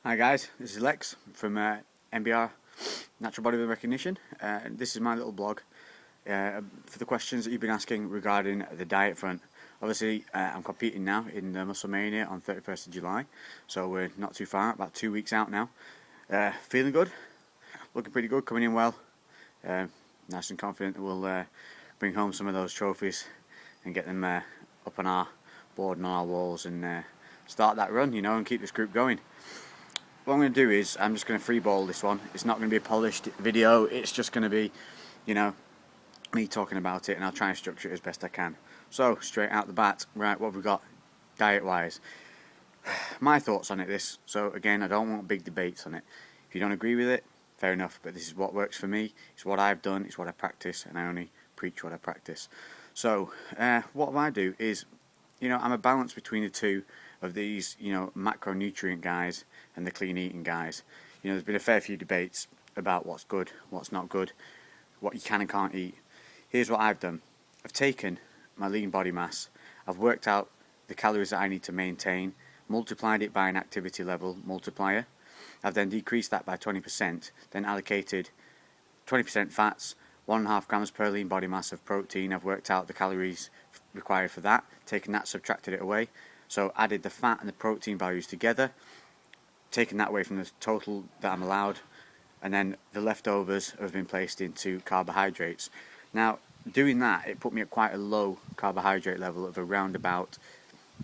Hi guys, this is Lex from NBR Natural Bodybuilding Recognition. This is my little blog for the questions that you've been asking regarding the diet front. Obviously, I'm competing now in Muscle Mania on 31st of July, so we're not too far, about 2 weeks out now. Feeling good, looking pretty good, coming in well. Nice and confident that we'll bring home some of those trophies and get them up on our board and on our walls and start that run, and keep this group going. What I'm going to do is I'm just going to freeball this one. It's not going to be a polished video. It's just going to be, me talking about it, and I'll try and structure it as best I can. So, straight out the bat, right, what have we got diet-wise? My thoughts on it, so again, I don't want big debates on it. If you don't agree with it, fair enough, but this is what works for me. It's what I've done, it's what I practice, and I only preach what I practice. So, what I do is, I'm a balance between the two of these, macronutrient guys and the clean eating guys. There's been a fair few debates about what's good, what's not good, what you can and can't eat. Here's what I've done. I've taken my lean body mass, I've worked out the calories that I need to maintain, multiplied it by an activity level multiplier. I've then decreased that by 20%, then allocated 20% fats, 1.5 grams per lean body mass of protein. I've worked out the calories required for that, taken that, subtracted it away. So added the fat and the protein values together, taken that away from the total that I'm allowed, and then the leftovers have been placed into carbohydrates. Now, doing that, it put me at quite a low carbohydrate level of around about,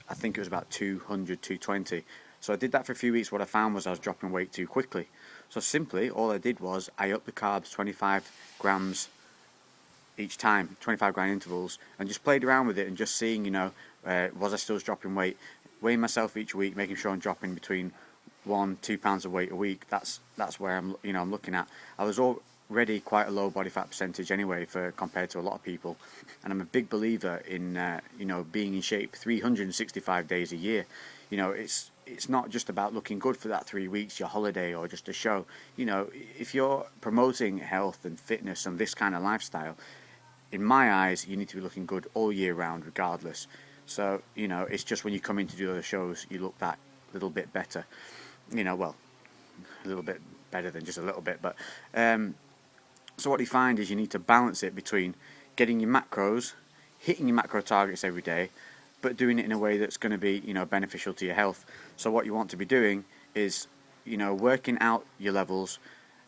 I think it was about 200, 220. So I did that for a few weeks. What I found was I was dropping weight too quickly. So simply, all I did was I upped the carbs 25 grams each time, 25 gram intervals, and just played around with it and just seeing, was I still dropping weight, weighing myself each week, making sure I'm dropping between 1-2 pounds of weight a week. That's where I'm looking at. I was already quite a low body fat percentage anyway compared to a lot of people, and I'm a big believer in being in shape 365 days a year. It's not just about looking good for that 3 weeks, your holiday, or just a show. If you're promoting health and fitness and this kind of lifestyle, in my eyes, you need to be looking good all year round, regardless. So, it's just when you come in to do other shows, you look that little bit better. Well, a little bit better than just a little bit. But so what you find is you need to balance it between getting your macros, hitting your macro targets every day, but doing it in a way that's going to be, beneficial to your health. So what you want to be doing is, working out your levels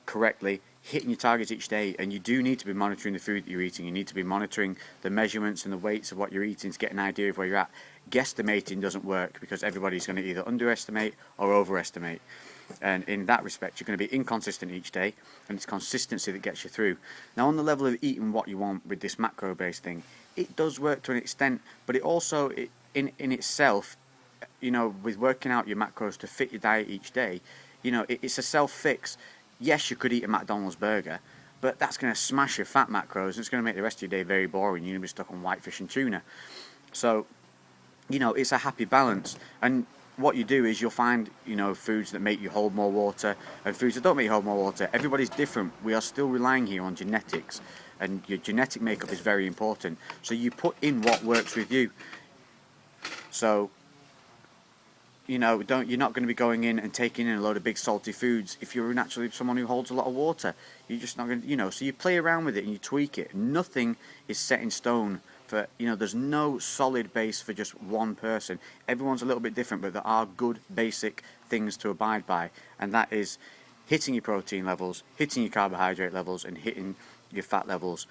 correctly, hitting your targets each day, and you do need to be monitoring the food that you're eating. You need to be monitoring the measurements and the weights of what you're eating to get an idea of where you're at. Guesstimating doesn't work because everybody's going to either underestimate or overestimate, and in that respect you're going to be inconsistent each day, and it's consistency that gets you through. Now, on the level of eating what you want with this macro based thing, it does work to an extent, but it also in itself, with working out your macros to fit your diet each day, it's a self fix. Yes, you could eat a McDonald's burger, but that's going to smash your fat macros, and it's going to make the rest of your day very boring. You're going to be stuck on whitefish and tuna. So, it's a happy balance. And what you do is you'll find, foods that make you hold more water and foods that don't make you hold more water. Everybody's different. We are still relying here on genetics, and your genetic makeup is very important. So you put in what works with you. So, you're not going to be going in and taking in a load of big salty foods if you're naturally someone who holds a lot of water. You're just not going to, so you play around with it and you tweak it. Nothing is set in stone for, there's no solid base for just one person. Everyone's a little bit different, but there are good basic things to abide by, and that is hitting your protein levels, hitting your carbohydrate levels, and hitting your fat levels.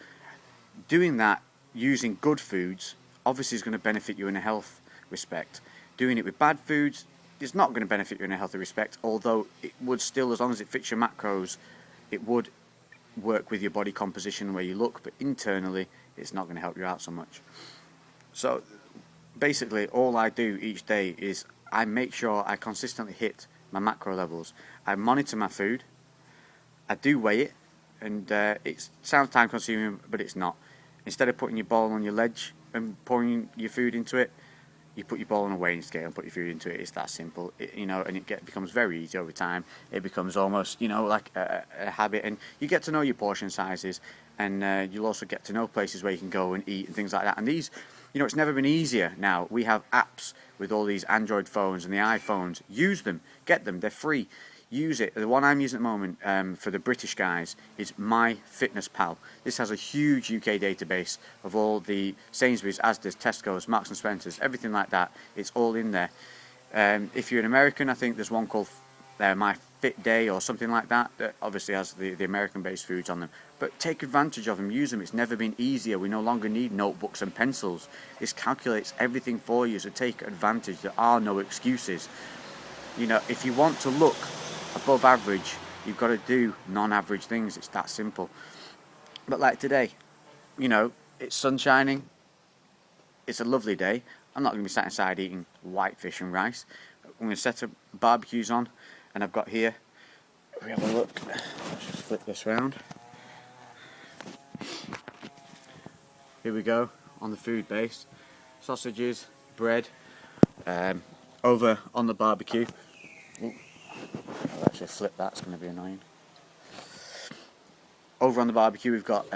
Doing that using good foods obviously is going to benefit you in a health respect. Doing it with bad foods is not going to benefit you in a healthy respect, although it would still, as long as it fits your macros, it would work with your body composition where you look, but internally it's not going to help you out so much. So basically all I do each day is I make sure I consistently hit my macro levels. I monitor my food, I do weigh it, and it sounds time consuming, but it's not. Instead of putting your ball on your ledge and pouring your food into it, you put your ball on a weighing scale and put your food into it. It's that simple, and it becomes very easy over time. It becomes almost, like a habit, and you get to know your portion sizes. and you'll also get to know places where you can go and eat and things like that. And these, it's never been easier now. We have apps with all these Android phones and the iPhones. Use them, get them, they're free. Use it. The one I'm using at the moment for the British guys is MyFitnessPal. This has a huge UK database of all the Sainsbury's, Asda's, Tesco's, Marks and Spencer's, everything like that. It's all in there. If you're an American, I think there's one called My Fit Day or something like that obviously has the American-based foods on them. But take advantage of them, use them. It's never been easier. We no longer need notebooks and pencils. This calculates everything for you, so take advantage. There are no excuses. If you want to look above average, you've got to do non-average things. It's that simple. But like today, it's sun shining. It's a lovely day. I'm not going to be sat inside eating whitefish and rice. I'm going to set up barbecues on, and I've got here, if we have a look, let's just flip this round. Here we go, on the food base. Sausages, bread, over on the barbecue. Ooh, I'll actually flip that, it's going to be annoying. Over on the barbecue we've got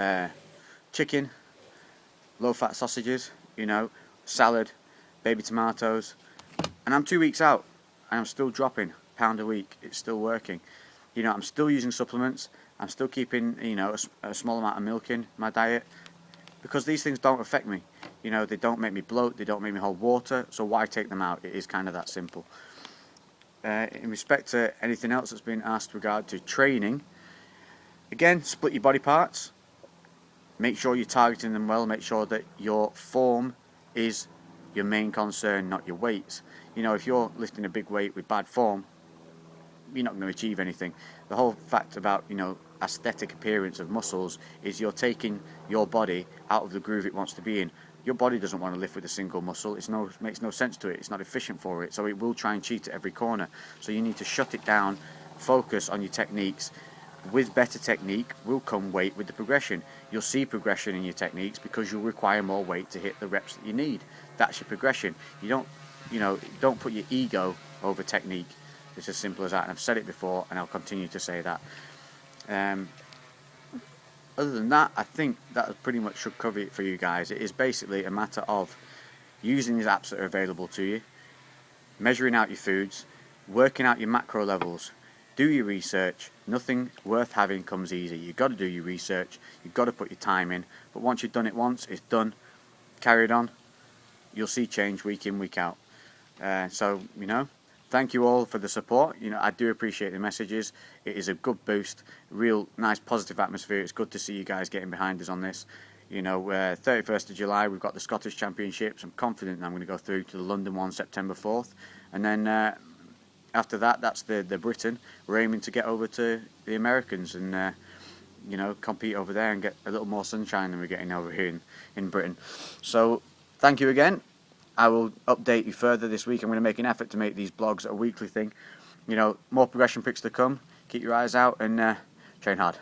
chicken, low-fat sausages, salad, baby tomatoes, and I'm 2 weeks out and I'm still dropping £1 a week. It's still working. I'm still using supplements. I'm still keeping a small amount of milk in my diet because these things don't affect me. They don't make me bloat, they don't make me hold water, so why take them out? It is kind of that simple. In respect to anything else that's been asked regard to training, again, split your body parts. Make sure you're targeting them well. Make sure that your form is your main concern, not your weights. If you're lifting a big weight with bad form, you're not going to achieve anything. The whole fact about, aesthetic appearance of muscles is you're taking your body out of the groove it wants to be in. Your body doesn't want to lift with a single muscle. It makes no sense to it. It's not efficient for it. So it will try and cheat at every corner. So you need to shut it down, focus on your techniques. With better technique will come weight with the progression. You'll see progression in your techniques because you'll require more weight to hit the reps that you need. That's your progression. You don't put your ego over technique. It's as simple as that. And I've said it before, and I'll continue to say that. Other than that, I think that pretty much should cover it for you guys. It is basically a matter of using these apps that are available to you, measuring out your foods, working out your macro levels. Do your research. Nothing worth having comes easy. You've got to do your research. You've got to put your time in. But once you've done it once, it's done. Carry it on. You'll see change week in, week out. Thank you all for the support. I do appreciate the messages. It is a good boost. Real nice positive atmosphere. It's good to see you guys getting behind us on this. 31st of July, we've got the Scottish Championships. I'm confident that I'm going to go through to the London one, September 4th. And then after that, that's the Britain. We're aiming to get over to the Americans and, compete over there and get a little more sunshine than we're getting over here in Britain. So, thank you again. I will update you further this week. I'm going to make an effort to make these blogs a weekly thing. More progression pics to come. Keep your eyes out and train hard.